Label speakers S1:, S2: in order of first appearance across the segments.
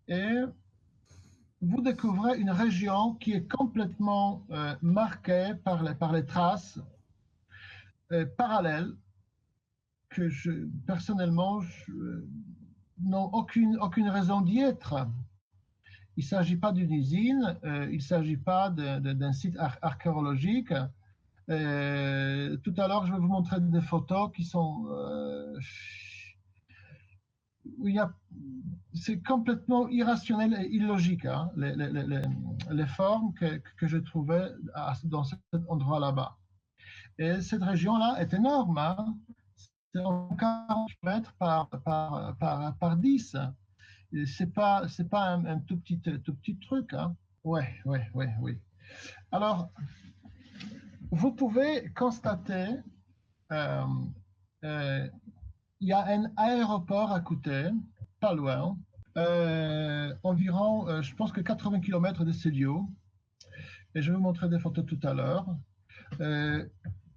S1: et vous découvrez une région qui est complètement marquée par les traces parallèles que personnellement, n'ont aucune raison d'y être. Il ne s'agit pas d'une usine, il ne s'agit pas d'un site archéologique. Tout à l'heure, je vais vous montrer des photos qui sont où c'est complètement irrationnel et illogique, hein, les formes que je trouvais dans cet endroit là-bas. Et cette région-là est énorme, hein. C'est en 40 mètres par 10. C'est pas un tout petit truc, hein. Ouais. Alors, vous pouvez constater, euh, euh, il y a un aéroport à côté, pas loin, environ, je pense que 80 km de Célio, et je vais vous montrer des photos tout à l'heure.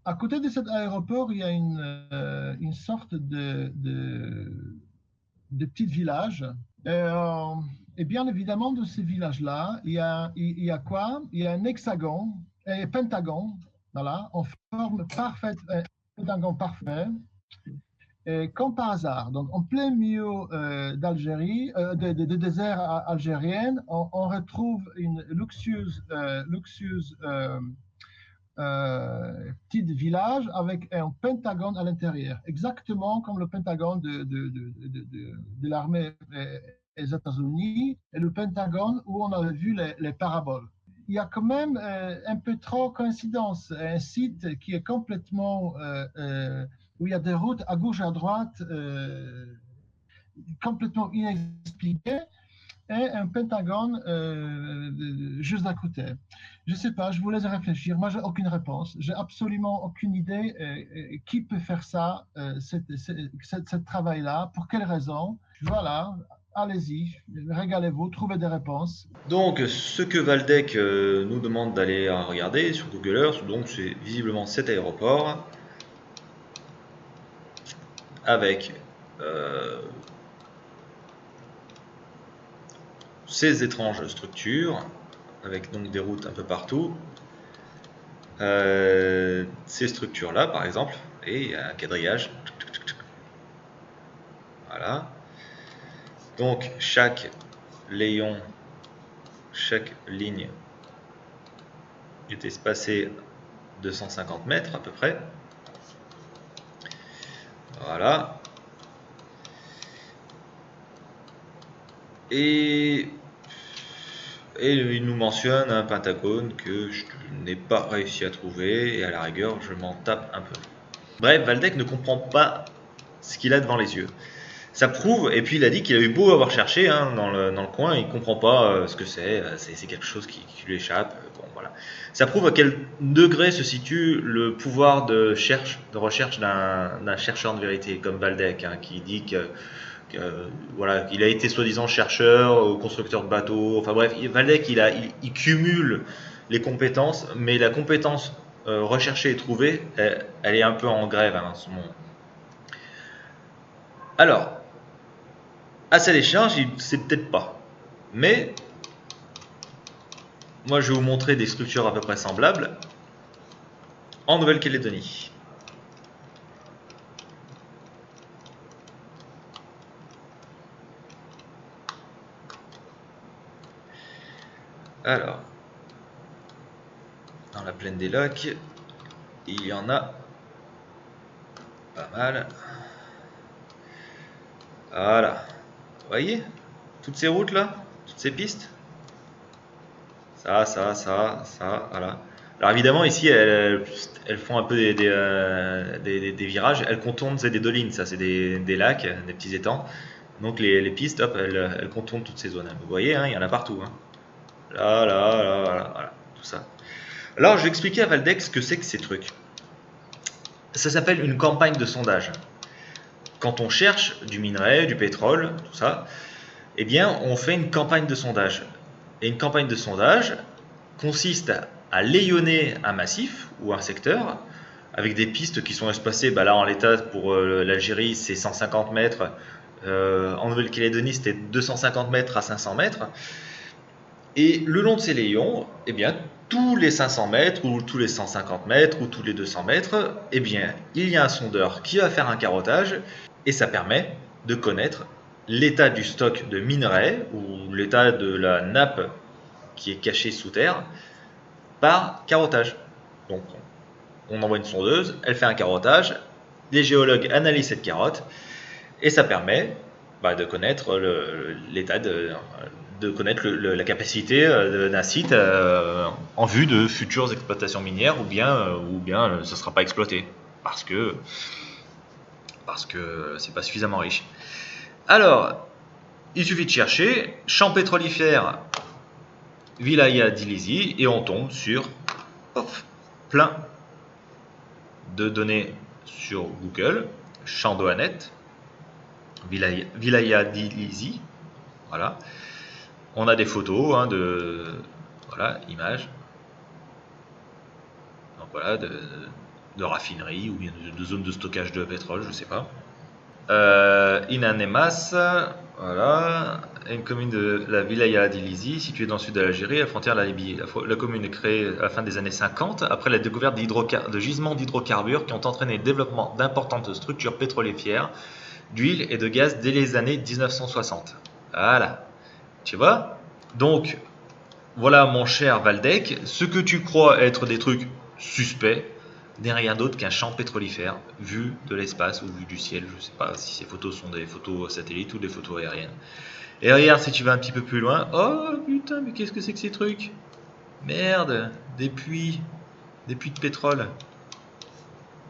S1: À côté de cet aéroport, il y a une sorte de petit village. Et bien évidemment, de ce village-là, il y a quoi? Il y a un hexagone, un pentagone, voilà, en forme parfaite, un pentagone parfait. Et comme par hasard, donc en plein milieu d'Algérie, de désert algérien, on retrouve une luxueuse petit village avec un pentagone à l'intérieur, exactement comme le pentagone de l'armée des États-Unis et le pentagone où on avait vu les paraboles. Il y a quand même un peu trop coïncidence, un site qui est complètement où il y a des routes à gauche et à droite complètement inexpliquées et un pentagone juste à côté. Je ne sais pas, je vous laisse réfléchir. Moi, j'ai aucune réponse. J'ai absolument aucune idée qui peut faire ça, ce travail-là, pour quelle raison. Voilà, allez-y, régalez-vous, trouvez des réponses.
S2: Donc, ce que Valdec nous demande d'aller regarder sur Google Earth, donc c'est visiblement cet aéroport avec ces étranges structures, avec donc des routes un peu partout. Ces structures-là, par exemple, et il y a un quadrillage. Voilà. Donc, chaque layon, chaque ligne est espacée 250 mètres à peu près. Voilà. Et il nous mentionne un pentagone que je n'ai pas réussi à trouver, et à la rigueur, je m'en tape un peu. Bref, Valdec ne comprend pas ce qu'il a devant les yeux. Ça prouve, et puis il a dit qu'il a eu beau avoir cherché hein, dans le coin, il ne comprend pas ce que c'est quelque chose qui lui échappe. Bon, voilà. Ça prouve à quel degré se situe le pouvoir de recherche d'un chercheur de vérité comme Valdec, hein, qui dit que voilà, il a été soi-disant chercheur, constructeur de bateaux, enfin bref, Valdec il cumule les compétences, mais la compétence recherchée et trouvée, elle est un peu en grève hein, en ce moment. Alors, à sa décharge, il ne sait peut-être pas, mais moi je vais vous montrer des structures à peu près semblables en Nouvelle-Calédonie. Alors, dans la plaine des Lacs, il y en a pas mal. Voilà. Vous voyez toutes ces routes là, toutes ces pistes. Ça, voilà. Alors évidemment ici elles font un peu des virages, elles contournent, c'est des dolines, ça c'est des lacs, des petits étangs. Donc les pistes, hop, elles contournent toutes ces zones. Vous voyez, hein, il y en a partout. Hein. Là, voilà, tout ça. Alors je vais expliquer à Valdex ce que c'est que ces trucs. Ça s'appelle une campagne de sondage. Quand on cherche du minerai, du pétrole, tout ça, eh bien on fait une campagne de sondage. Et une campagne de sondage consiste à layonner un massif ou un secteur avec des pistes qui sont espacées, là en l'état pour l'Algérie c'est 150 mètres En Nouvelle-Calédonie, c'était 250 mètres à 500 mètres. Et le long de ces layons, eh bien, tous les 500 mètres, ou tous les 150 mètres, ou tous les 200 mètres, eh bien, il y a un sondeur qui va faire un carottage, et ça permet de connaître l'état du stock de minerais, ou l'état de la nappe qui est cachée sous terre, par carottage. Donc, on envoie une sondeuse, elle fait un carottage, les géologues analysent cette carotte, et ça permet de connaître l'état de connaître la capacité d'un site en vue de futures exploitations minières ou bien ça ne sera pas exploité parce que c'est pas suffisamment riche. Alors, il suffit de chercher champ pétrolifère Wilaya d'Ilizy et on tombe sur plein de données sur Google, champ d'Oanet, Wilaya d'Ilizy, voilà. On a des photos images. Donc voilà, de raffineries ou bien de zones de stockage de pétrole, je ne sais pas. Inanemas, voilà, une commune de la Wilaya d'Ilizy, située dans le sud de l'Algérie, à la frontière de la Libye. La commune est créée à la fin des années 50, après la découverte de gisements d'hydrocarbures qui ont entraîné le développement d'importantes structures pétrolifères, d'huile et de gaz dès les années 1960. Voilà. Tu vois? Donc, voilà mon cher Valdec, ce que tu crois être des trucs suspects n'est rien d'autre qu'un champ pétrolifère vu de l'espace ou vu du ciel. Je ne sais pas si ces photos sont des photos satellites ou des photos aériennes. Et regarde, si tu vas un petit peu plus loin, oh putain, mais qu'est-ce que c'est que ces trucs? Merde, des puits de pétrole.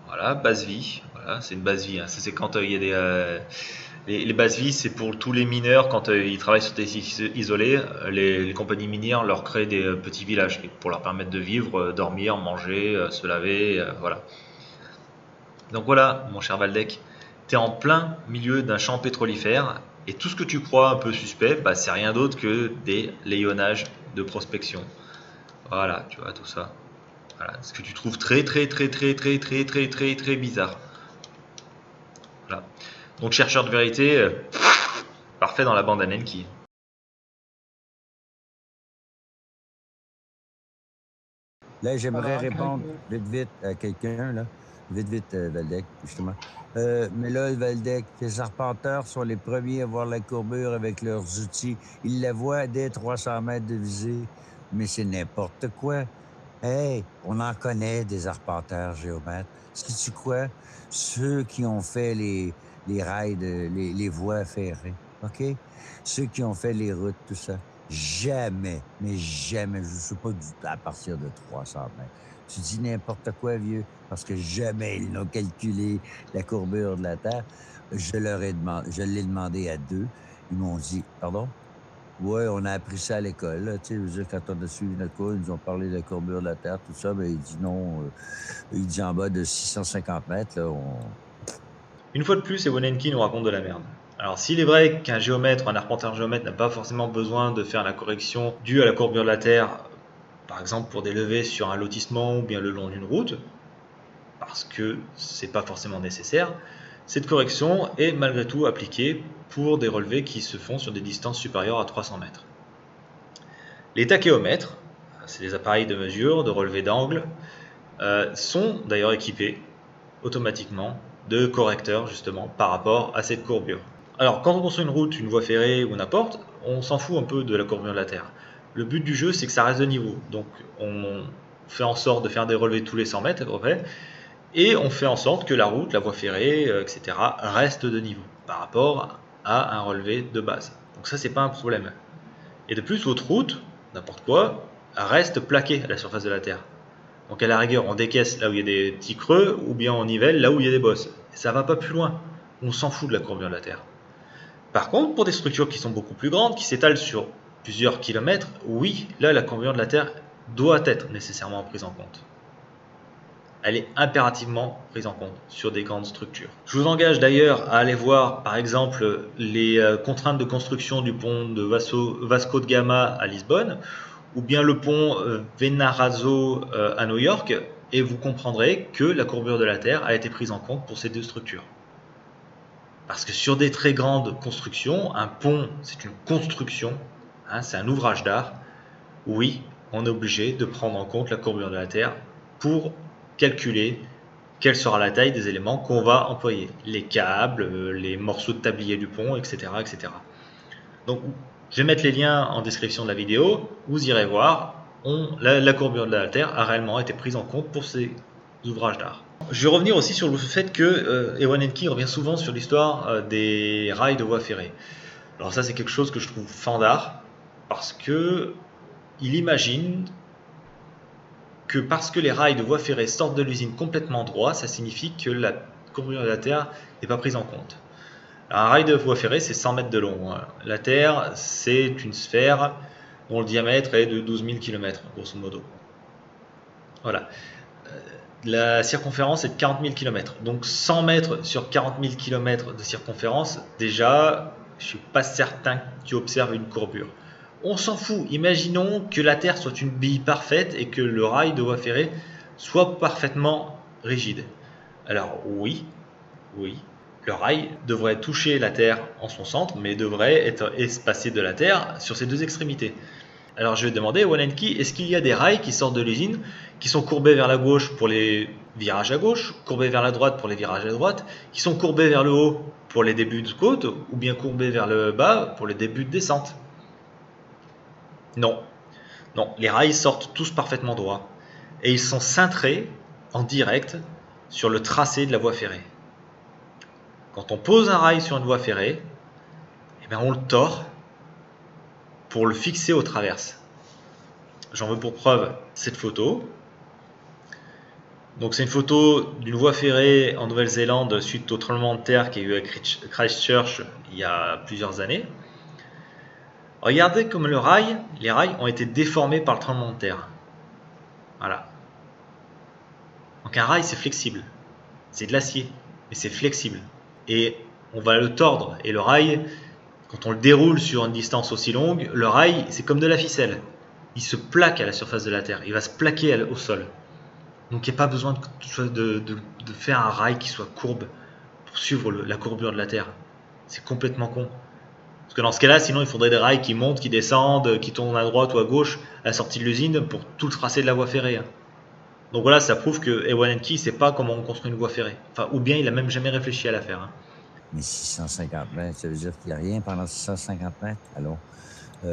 S2: Voilà, base vie. Voilà, c'est une base vie. Hein. Ça, c'est quand il y a des... les bases vie, c'est pour tous les mineurs, quand ils travaillent sur des sites isolés, les compagnies minières leur créent des petits villages pour leur permettre de vivre, dormir, manger, se laver, voilà. Donc voilà, mon cher Valdec, tu es en plein milieu d'un champ pétrolifère et tout ce que tu crois un peu suspect, c'est rien d'autre que des layonnages de prospection. Voilà, tu vois tout ça. Voilà, ce que tu trouves très bizarre. Voilà. Donc chercheur de vérité, parfait dans la bande à Nenki.
S3: Là, j'aimerais répondre vite à quelqu'un, là. Vite, Valdec, justement. Mais là, Valdec, les arpenteurs sont les premiers à voir la courbure avec leurs outils. Ils la voient dès 300 mètres de visée. Mais c'est n'importe quoi. Hey, on en connaît des arpenteurs géomètres. Sais-tu quoi? Ceux qui ont fait les rails, les voies ferrées, OK? Ceux qui ont fait les routes, tout ça. Jamais, mais jamais, je ne sais pas à partir de 300 mètres. Tu dis n'importe quoi, vieux, parce que jamais ils n'ont calculé la courbure de la Terre. Je l'ai demandé à 2. Ils m'ont dit, pardon? Oui, on a appris ça à l'école. Là, tu sais, je veux dire, quand on a suivi notre cours, ils nous ont parlé de la courbure de la Terre, tout ça, mais il dit non. Il dit en bas de 650 mètres, là,
S2: Une fois de plus, Ewanenki nous raconte de la merde. Alors, s'il est vrai qu'un géomètre, un arpenteur géomètre n'a pas forcément besoin de faire la correction due à la courbure de la Terre, par exemple pour des levées sur un lotissement ou bien le long d'une route, parce que c'est pas forcément nécessaire, cette correction est malgré tout appliquée pour des relevés qui se font sur des distances supérieures à 300 mètres. Les tachéomètres, c'est des appareils de mesure, de relevé d'angle, sont d'ailleurs équipés automatiquement de correcteurs justement par rapport à cette courbure. Alors quand on construit une route, une voie ferrée ou n'importe, on s'en fout un peu de la courbure de la Terre. Le but du jeu, c'est que ça reste de niveau. Donc on fait en sorte de faire des relevés tous les 100 mètres à peu près, et on fait en sorte que la route, la voie ferrée, etc. reste de niveau par rapport à un relevé de base. Donc ça, c'est pas un problème. Et de plus, votre route, n'importe quoi, reste plaquée à la surface de la Terre. Donc à la rigueur, on décaisse là où il y a des petits creux, ou bien on nivelle là où il y a des bosses. Et ça va pas plus loin. On s'en fout de la courbure de la Terre. Par contre, pour des structures qui sont beaucoup plus grandes, qui s'étalent sur plusieurs kilomètres, oui, là, la courbure de la Terre doit être nécessairement prise en compte. Elle est impérativement prise en compte sur des grandes structures. Je vous engage d'ailleurs à aller voir par exemple les contraintes de construction du pont de Vasco de Gama à Lisbonne ou bien le pont Venarazo à New York et vous comprendrez que la courbure de la Terre a été prise en compte pour ces deux structures. Parce que sur des très grandes constructions, un pont, c'est une construction, hein, c'est un ouvrage d'art. Oui, on est obligé de prendre en compte la courbure de la Terre pour calculer quelle sera la taille des éléments qu'on va employer. Les câbles, les morceaux de tablier du pont, etc., etc. Donc, je vais mettre les liens en description de la vidéo. Vous irez voir. La courbure de la Terre a réellement été prise en compte pour ces ouvrages d'art. Je vais revenir aussi sur le fait que Ewan Henke revient souvent sur l'histoire des rails de voie ferrée. Alors ça, c'est quelque chose que je trouve fandard, parce que il imagine que parce que les rails de voie ferrée sortent de l'usine complètement droits, ça signifie que la courbure de la Terre n'est pas prise en compte. Alors, un rail de voie ferrée, c'est 100 mètres de long. La Terre, c'est une sphère dont le diamètre est de 12 000 km, grosso modo. Voilà. La circonférence est de 40 000 km. Donc 100 mètres sur 40 000 km de circonférence, déjà, je ne suis pas certain que tu observes une courbure. On s'en fout. Imaginons que la Terre soit une bille parfaite et que le rail de voie ferrée soit parfaitement rigide. Alors oui, le rail devrait toucher la Terre en son centre, mais devrait être espacé de la Terre sur ses deux extrémités. Alors je vais demander à Ewan Henke, est-ce qu'il y a des rails qui sortent de l'usine, qui sont courbés vers la gauche pour les virages à gauche, courbés vers la droite pour les virages à droite, qui sont courbés vers le haut pour les débuts de côte, ou bien courbés vers le bas pour les débuts de descente? Non, les rails sortent tous parfaitement droits, et ils sont cintrés en direct sur le tracé de la voie ferrée. Quand on pose un rail sur une voie ferrée, eh bien on le tord pour le fixer aux traverses. J'en veux pour preuve cette photo. Donc c'est une photo d'une voie ferrée en Nouvelle-Zélande suite au tremblement de terre qu'il y a eu à Christchurch il y a plusieurs années. Regardez comme les rails ont été déformés par le tremblement de terre. Voilà. Donc un rail c'est flexible. C'est de l'acier, mais c'est flexible. Et on va le tordre. Et le rail, quand on le déroule sur une distance aussi longue, le rail c'est comme de la ficelle. Il se plaque à la surface de la Terre, il va se plaquer au sol. Donc il n'y a pas besoin de faire un rail qui soit courbe pour suivre la courbure de la Terre. C'est complètement con. Parce que dans ce cas-là, sinon il faudrait des rails qui montent, qui descendent, qui tournent à droite ou à gauche à la sortie de l'usine pour tout le tracé de la voie ferrée. Donc voilà, ça prouve que Ewan Henke ne sait pas comment on construit une voie ferrée. Enfin, ou bien il n'a même jamais réfléchi à la faire.
S3: Mais 650 mètres, ça veut dire qu'il n'y a rien pendant 650 mètres? Alors, ou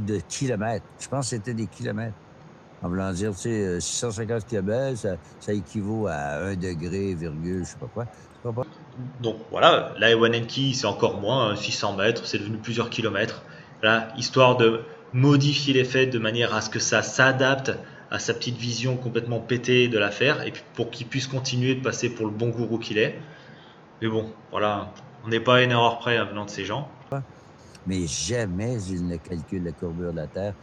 S3: de kilomètres. Je pense que c'était des kilomètres. En voulant dire, tu sais, 650 km, ça équivaut à 1 degré, virgule, je sais pas quoi.
S2: Donc voilà, là, Ewan Henke, c'est encore moins, 600 mètres, c'est devenu plusieurs kilomètres. Là, histoire de modifier les faits de manière à ce que ça s'adapte à sa petite vision complètement pétée de l'affaire, et puis pour qu'il puisse continuer de passer pour le bon gourou qu'il est. Mais bon, voilà, on n'est pas à une erreur près venant de ces gens.
S3: Mais jamais ils ne calculent la courbure de la Terre.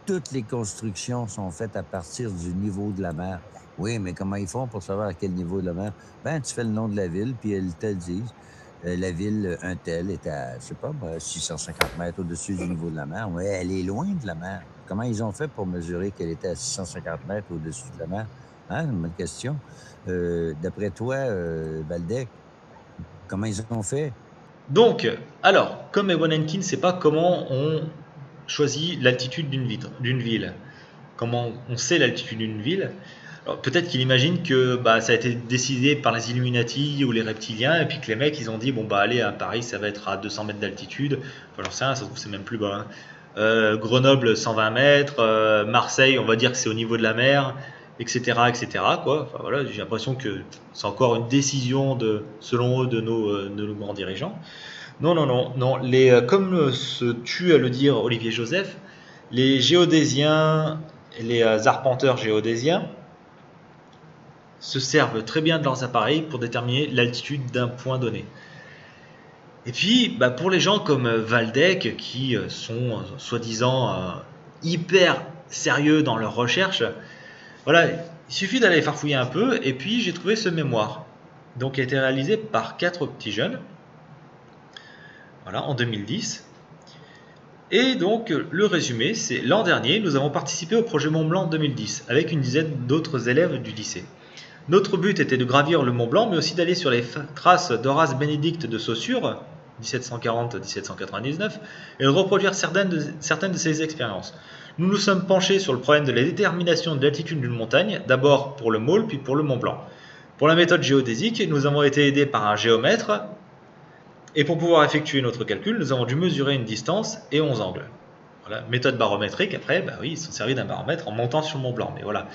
S3: Toutes les constructions sont faites à partir du niveau de la mer. Oui, mais comment ils font pour savoir à quel niveau de la mer? Ben, tu fais le nom de la ville, puis elles te le disent. La ville, un tel, est à, je sais pas, 650 mètres au-dessus du niveau de la mer. Oui, elle est loin de la mer. Comment ils ont fait pour mesurer qu'elle était à 650 mètres au-dessus de la mer? Hein, une bonne question. D'après toi, Waldeck, comment ils ont fait?
S2: Donc, alors, comme Ewan Henke ne sait pas comment on choisit l'altitude d'une ville, comment on sait l'altitude d'une ville, alors peut-être qu'il imagine que ça a été décidé par les Illuminati ou les reptiliens, et puis que les mecs ils ont dit bon allez, à Paris ça va être à 200 mètres d'altitude, enfin j'en sais rien, ça se trouve c'est même plus bas, Grenoble 120 mètres, Marseille on va dire que c'est au niveau de la mer, etc. quoi. Enfin, voilà, j'ai l'impression que c'est encore une décision selon eux de nos grands dirigeants. Non, comme se tue à le dire Olivier Joseph, les géodésiens, les arpenteurs géodésiens se servent très bien de leurs appareils pour déterminer l'altitude d'un point donné. Et puis, pour les gens comme Waldeck, qui sont soi-disant hyper sérieux dans leurs recherches, voilà, il suffit d'aller farfouiller un peu, et puis j'ai trouvé ce mémoire, donc qui a été réalisé par 4 petits jeunes, voilà, en 2010. Et donc, le résumé, c'est l'an dernier, nous avons participé au projet Mont Blanc 2010, avec une dizaine d'autres élèves du lycée. Notre but était de gravir le Mont Blanc, mais aussi d'aller sur les traces d'Horace Bénédicte de Saussure, 1740-1799, et de reproduire certaines de ses expériences. Nous nous sommes penchés sur le problème de la détermination de l'altitude d'une montagne, d'abord pour le môle, puis pour le Mont Blanc. Pour la méthode géodésique, nous avons été aidés par un géomètre, et pour pouvoir effectuer notre calcul, nous avons dû mesurer une distance et 11 angles. Voilà. Méthode barométrique, après, oui, ils se sont servis d'un baromètre en montant sur le Mont Blanc, mais voilà.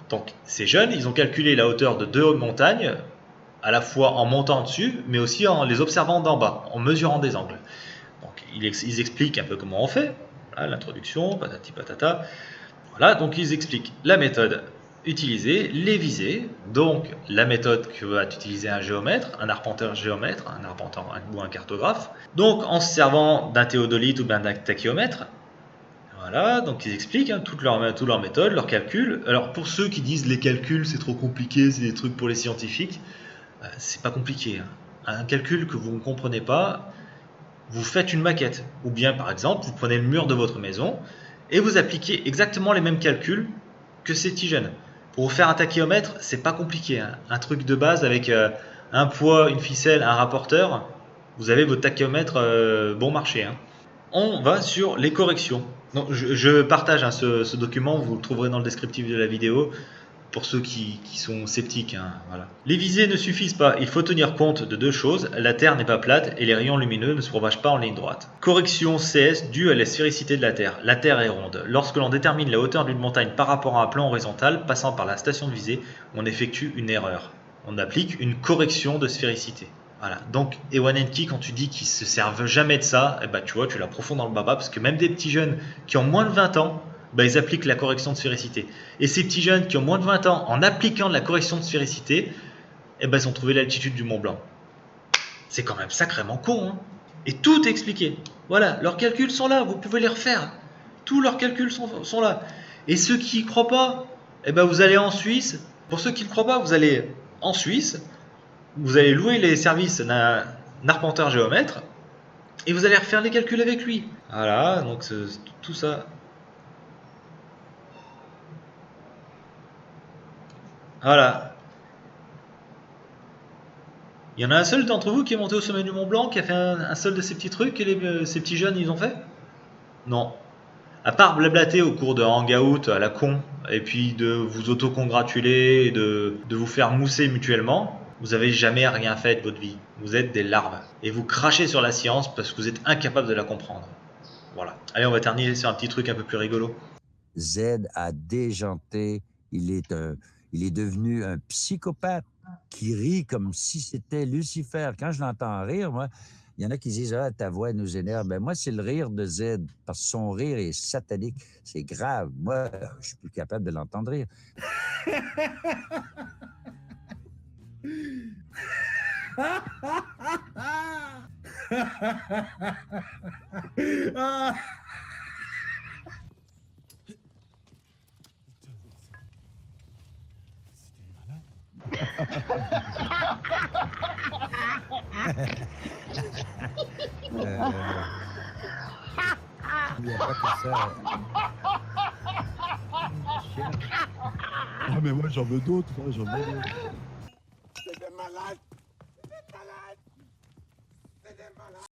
S2: Donc ces jeunes, ils ont calculé la hauteur de 2 montagnes, à la fois en montant dessus, mais aussi en les observant d'en bas, en mesurant des angles. Donc ils expliquent un peu comment on fait, voilà, l'introduction, patati patata. Voilà, donc ils expliquent la méthode utilisée, les visées, donc la méthode que va utiliser un géomètre, un arpenteur géomètre, un arpenteur ou un cartographe, donc en se servant d'un théodolite ou d'un tachyomètre. Voilà, donc ils expliquent toutes leurs méthodes, leurs calculs. Alors pour ceux qui disent les calculs c'est trop compliqué, c'est des trucs pour les scientifiques, c'est pas compliqué. Un calcul que vous ne comprenez pas, vous faites une maquette. Ou bien par exemple, vous prenez le mur de votre maison et vous appliquez exactement les mêmes calculs que ces petits jeunes. Pour vous faire un tachyomètre, c'est pas compliqué. Un truc de base avec un poids, une ficelle, un rapporteur, vous avez votre tachyomètre bon marché. On va sur les corrections. Donc, je partage ce document, vous le trouverez dans le descriptif de la vidéo pour ceux qui sont sceptiques. Voilà. Les visées ne suffisent pas, il faut tenir compte de 2 choses, la Terre n'est pas plate et les rayons lumineux ne se propagent pas en ligne droite. Correction CS due à la sphérécité de la Terre. La Terre est ronde. Lorsque l'on détermine la hauteur d'une montagne par rapport à un plan horizontal passant par la station de visée, on effectue une erreur. On applique une correction de sphérécité. Voilà. Donc, Ewan Enki, quand tu dis qu'ils se servent jamais de ça, tu vois, tu la profondes dans le baba, parce que même des petits jeunes qui ont moins de 20 ans, ils appliquent la correction de sphérécité. Et ces petits jeunes qui ont moins de 20 ans, en appliquant la correction de sphérécité, ils ont trouvé l'altitude du Mont Blanc. C'est quand même sacrément con, Et tout est expliqué. Voilà, leurs calculs sont là, vous pouvez les refaire. Tous leurs calculs sont là. Et ceux qui y croient pas, vous allez en Suisse. Pour ceux qui ne croient pas, vous allez en Suisse. Vous allez louer les services d'un arpenteur géomètre et vous allez refaire les calculs avec lui. Voilà, donc c'est tout ça. Voilà. Il y en a un seul d'entre vous qui est monté au sommet du Mont Blanc, qui a fait un seul de ces petits trucs que ces petits jeunes ils ont fait? Non. À part blablater au cours de hangout à la con, et puis de vous auto-congratuler et de vous faire mousser mutuellement, vous avez jamais rien fait de votre vie. Vous êtes des larves. Et vous crachez sur la science parce que vous êtes incapable de la comprendre. Voilà. Allez, on va terminer sur un petit truc un peu plus rigolo.
S3: Z a déjanté. Il est devenu un psychopathe qui rit comme si c'était Lucifer. Quand je l'entends rire, moi, il y en a qui disent « Ah, ta voix nous énerve. » Moi, c'est le rire de Z, parce que son rire est satanique. C'est grave. Moi, je suis plus capable de l'entendre rire. Il n'y a pas que ça.
S4: Ah mais moi j'en veux d'autres, C'est des malades. C'est des malades. C'est des malades.